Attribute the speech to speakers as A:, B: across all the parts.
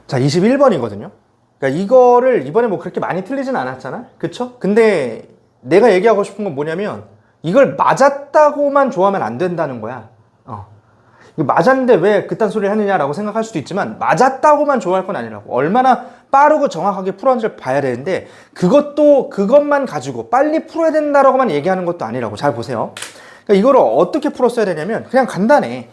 A: 자, 21번이거든요. 그러니까 이거를 이번에 뭐 그렇게 많이 틀리진 않았잖아. 그쵸? 근데 내가 얘기하고 싶은 건 뭐냐면 이걸 맞았다고만 좋아하면 안 된다는 거야. 이거 맞았는데 왜 그딴 소리를 하느냐라고 생각할 수도 있지만 맞았다고만 좋아할 건 아니라고. 얼마나 빠르고 정확하게 풀었는지를 봐야 되는데 그것도 그것만 가지고 빨리 풀어야 된다라고만 얘기하는 것도 아니라고. 잘 보세요. 그러니까 이거를 어떻게 풀었어야 되냐면 그냥 간단해.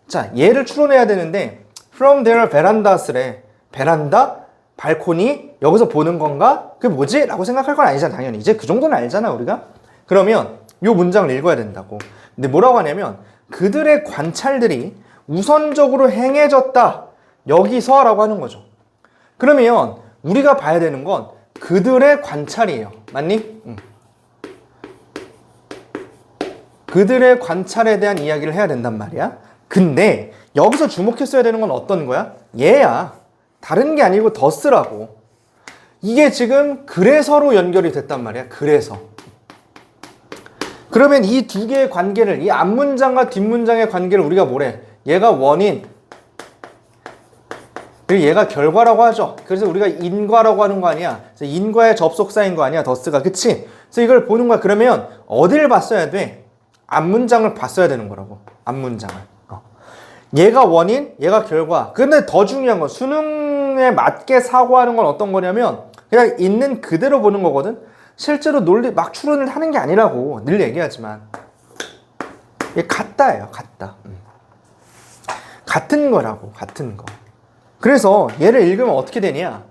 A: 자, 얘를 추론해야 되는데 from their verandas래. 베란다? 발코니? 여기서 보는 건가? 그게 뭐지? 라고 생각할 건 아니잖아. 당연히 이제 그 정도는 알잖아 우리가. 그러면 요 문장을 읽어야 된다고. 근데 뭐라고 하냐면 그들의 관찰들이 우선적으로 행해졌다. 여기서 라고 하는 거죠. 그러면 우리가 봐야 되는 건 그들의 관찰이에요. 맞니? 그들의 관찰에 대한 이야기를 해야 된단 말이야. 근데 여기서 주목했어야 되는 건 어떤 거야? 얘야. 다른 게 아니고 더스라고. 이게 지금 그래서로 연결이 됐단 말이야. 그래서. 그러면 이 두 개의 관계를, 이 앞문장과 뒷문장의 관계를 우리가 뭐래? 얘가 원인, 그리고 얘가 결과라고 하죠. 그래서 우리가 인과라고 하는 거 아니야. 그래서 인과의 접속사인 거 아니야, 더스가. 그치? 그래서 이걸 보는 거야. 그러면 어딜 봤어야 돼? 앞문장을 봤어야 되는 거라고. 앞문장을. 얘가 원인, 얘가 결과. 근데 더 중요한 건 수능에 맞게 사고하는 건 어떤 거냐면 그냥 있는 그대로 보는 거거든. 실제로 논리 막 추론을 하는 게 아니라고 늘 얘기하지만 이게 같다예요. 같다. 같은 거라고. 같은 거. 그래서 얘를 읽으면 어떻게 되냐.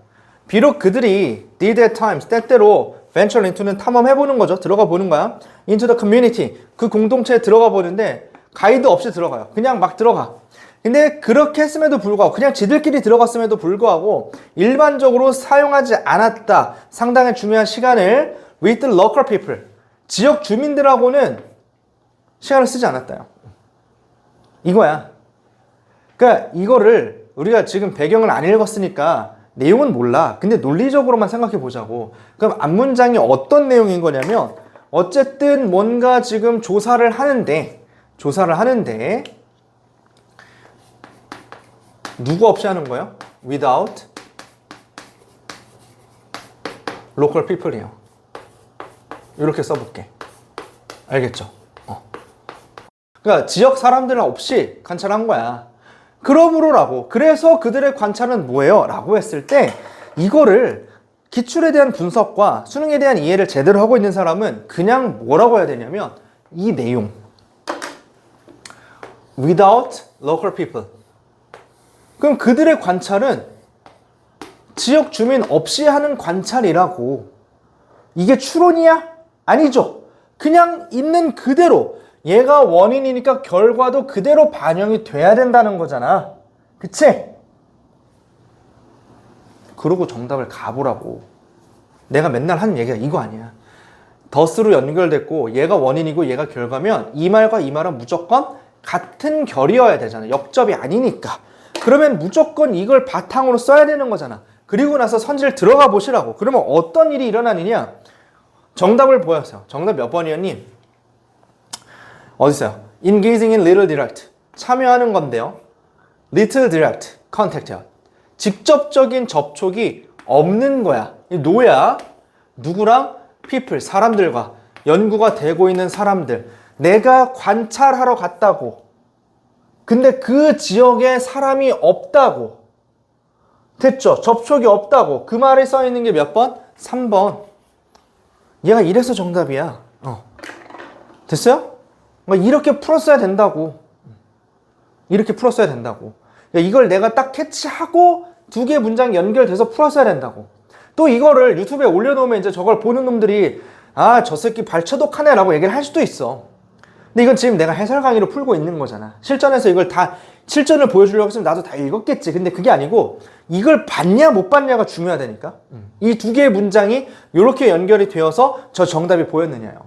A: 비록 그들이 did at times 때때로 venture into는 탐험해보는 거죠. 들어가 보는 거야. into the community 그 공동체에 들어가 보는데 가이드 없이 들어가요. 그냥 막 들어가. 근데 그렇게 했음에도 불구하고 그냥 지들끼리 들어갔음에도 불구하고 일반적으로 사용하지 않았다. 상당히 중요한 시간을 with the local people 지역 주민들하고는 시간을 쓰지 않았다요. 이거야. 그러니까 이거를 우리가 지금 배경을 안 읽었으니까 내용은 몰라. 근데 논리적으로만 생각해 보자고. 그럼 앞문장이 어떤 내용인 거냐면 어쨌든 뭔가 지금 조사를 하는데 누구 없이 하는 거예요? Without local people이에요. 이렇게 써볼게. 알겠죠? 그러니까 지역 사람들 없이 관찰한 거야. 그러므로라고. 그래서 그들의 관찰은 뭐예요? 라고 했을 때 이거를 기출에 대한 분석과 수능에 대한 이해를 제대로 하고 있는 사람은 그냥 뭐라고 해야 되냐면 이 내용 without local people. 그럼 그들의 관찰은 지역 주민 없이 하는 관찰이라고. 이게 추론이야? 아니죠. 그냥 있는 그대로 얘가 원인이니까 결과도 그대로 반영이 돼야 된다는 거잖아. 그치? 그러고 정답을 가보라고. 내가 맨날 하는 얘기가 이거 아니야. 더스로 연결됐고 얘가 원인이고 얘가 결과면 이 말과 이 말은 무조건 같은 결이어야 되잖아. 역접이 아니니까. 그러면 무조건 이걸 바탕으로 써야 되는 거잖아. 그리고 나서 선지를 들어가 보시라고. 그러면 어떤 일이 일어나느냐? 정답을 보였어요. 정답 몇 번이었니? 어디 있어요? Engaging in little direct. 참여하는 건데요. Little direct contact. 직접적인 접촉이 없는 거야. 노야. 누구랑? people. 사람들과. 연구가 되고 있는 사람들. 내가 관찰하러 갔다고. 근데 그 지역에 사람이 없다고. 됐죠? 접촉이 없다고. 그 말에 써 있는 게 몇 번? 3번. 얘가 이래서 정답이야. 됐어요? 이렇게 풀었어야 된다고. 이렇게 풀었어야 된다고. 이걸 내가 딱 캐치하고 두 개 문장 연결돼서 풀었어야 된다고. 또 이거를 유튜브에 올려놓으면 이제 저걸 보는 놈들이 아, 저 새끼 발처독하네 라고 얘기를 할 수도 있어. 근데 이건 지금 내가 해설 강의로 풀고 있는 거잖아. 실전에서 이걸 다 실전을 보여주려고 했으면 나도 다 읽었겠지. 근데 그게 아니고 이걸 봤냐 못 봤냐가 중요하다니까. 이 두 개의 문장이 이렇게 연결이 되어서 저 정답이 보였느냐요.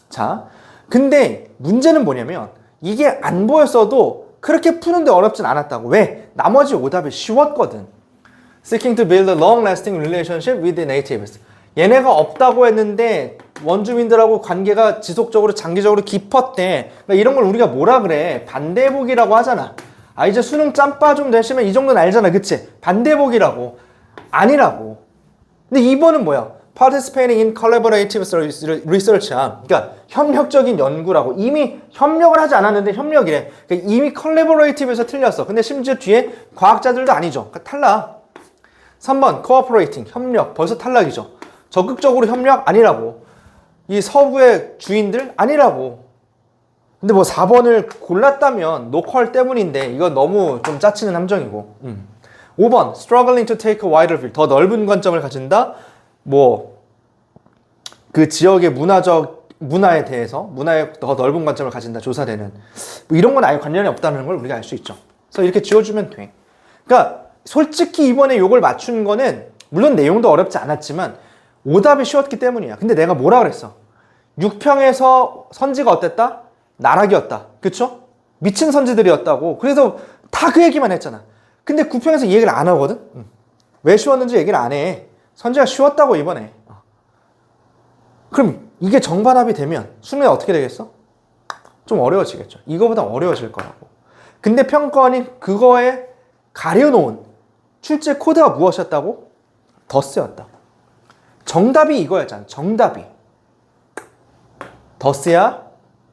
A: 자, 근데 문제는 뭐냐면 이게 안 보였어도 그렇게 푸는데 어렵진 않았다고. 왜? 나머지 오답이 쉬웠거든. Seeking to build a long-lasting relationship with the natives. 얘네가 없다고 했는데 원주민들하고 관계가 지속적으로 장기적으로 깊었대. 그러니까 이런 걸 우리가 뭐라 그래? 반대복이라고 하잖아. 아 이제 수능 짬바 좀 되시면 이 정도는 알잖아. 그치? 반대복이라고. 아니라고. 근데 2번은 뭐야? Participating in collaborative research야. 그러니까 협력적인 연구라고. 이미 협력을 하지 않았는데 협력이래. 그러니까 이미 collaborative에서 틀렸어. 근데 심지어 뒤에 과학자들도 아니죠. 그러니까 탈락. 3번 cooperating, 협력. 벌써 탈락이죠. 적극적으로 협력 아니라고. 이 서구의 주인들 아니라고. 근데 뭐 4번을 골랐다면 노컬 때문인데 이건 너무 좀 짜치는 함정이고. 5번 struggling to take a wider view. 더 넓은 관점을 가진다. 뭐 그 지역의 문화에 대해서 문화에 더 넓은 관점을 가진다. 조사되는 뭐 이런 건 아예 관련이 없다는 걸 우리가 알 수 있죠. 그래서 이렇게 지워주면 돼. 그러니까 솔직히 이번에 요걸 맞춘 거는 물론 내용도 어렵지 않았지만 오답이 쉬웠기 때문이야. 근데 내가 뭐라 그랬어? 6평에서 선지가 어땠다? 나락이었다. 그쵸? 미친 선지들이었다고. 그래서 다 그 얘기만 했잖아. 근데 9평에서 이 얘기를 안 하거든? 왜 쉬웠는지 얘기를 안 해. 선지가 쉬웠다고 이번에. 그럼 이게 정반합이 되면 수능에 어떻게 되겠어? 좀 어려워지겠죠. 이거보다 어려워질 거라고. 근데 평가원이 그거에 가려놓은 출제 코드가 무엇이었다고? 더스였다. 정답이 이거였잖아. 정답이. 더스야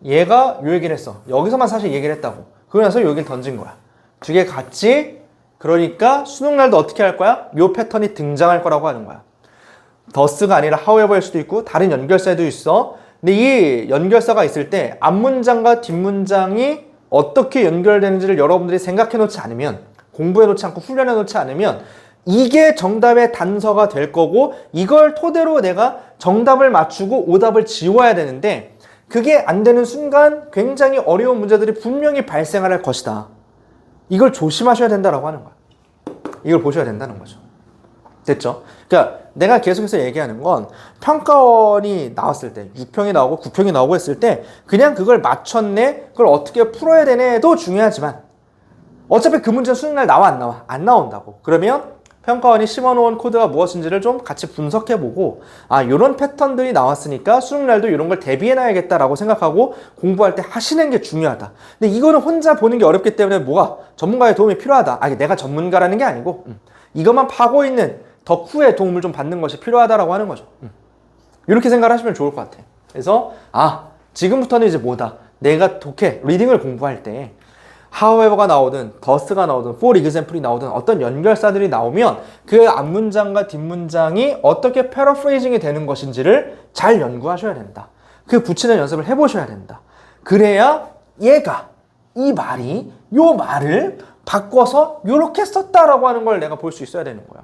A: 얘가 요 얘기를 했어. 여기서만 사실 얘기를 했다고. 그러고 나서 요 얘기를 던진 거야. 두 개 같이. 그러니까 수능날도 어떻게 할 거야? 요 패턴이 등장할 거라고 하는 거야. 더스가 아니라 however일 수도 있고 다른 연결사도 있어. 근데 이 연결사가 있을 때 앞문장과 뒷문장이 어떻게 연결되는지를 여러분들이 생각해 놓지 않으면, 공부해 놓지 않고 훈련해 놓지 않으면 이게 정답의 단서가 될 거고, 이걸 토대로 내가 정답을 맞추고 오답을 지워야 되는데 그게 안 되는 순간 굉장히 어려운 문제들이 분명히 발생할 것이다. 이걸 조심하셔야 된다라고 하는 거야. 이걸 보셔야 된다는 거죠. 됐죠? 그러니까 내가 계속해서 얘기하는 건 평가원이 나왔을 때 6평이 나오고 9평이 나오고 했을 때 그냥 그걸 맞췄네, 그걸 어떻게 풀어야 되네도 중요하지만 어차피 그 문제는 수능날 나와 안 나와? 안 나온다고. 그러면 평가원이 심어놓은 코드가 무엇인지를 좀 같이 분석해보고, 아 이런 패턴들이 나왔으니까 수능날도 이런 걸 대비해놔야겠다라고 생각하고 공부할 때 하시는 게 중요하다. 근데 이거는 혼자 보는 게 어렵기 때문에 뭐가 전문가의 도움이 필요하다. 아 내가 전문가라는 게 아니고 이것만 파고 있는 덕후의 도움을 좀 받는 것이 필요하다라고 하는 거죠. 이렇게 생각하시면 좋을 것 같아. 그래서 지금부터는 이제 뭐다. 내가 독해, 리딩을 공부할 때 however가 나오든 더스가 나오든 for example이 나오든 어떤 연결사들이 나오면 그 앞문장과 뒷문장이 어떻게 패러프레이징이 되는 것인지를 잘 연구하셔야 된다. 그 붙이는 연습을 해보셔야 된다. 그래야 얘가 이 말이 요 말을 바꿔서 요렇게 썼다라고 하는 걸 내가 볼 수 있어야 되는 거야.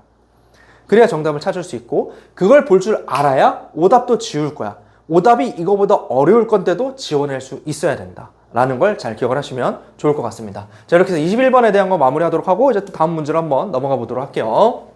A: 그래야 정답을 찾을 수 있고, 그걸 볼 줄 알아야 오답도 지울 거야. 오답이 이거보다 어려울 건데도 지워낼 수 있어야 된다 라는 걸 잘 기억을 하시면 좋을 것 같습니다. 자, 이렇게 해서 21번에 대한 거 마무리하도록 하고 이제 또 다음 문제로 한번 넘어가 보도록 할게요.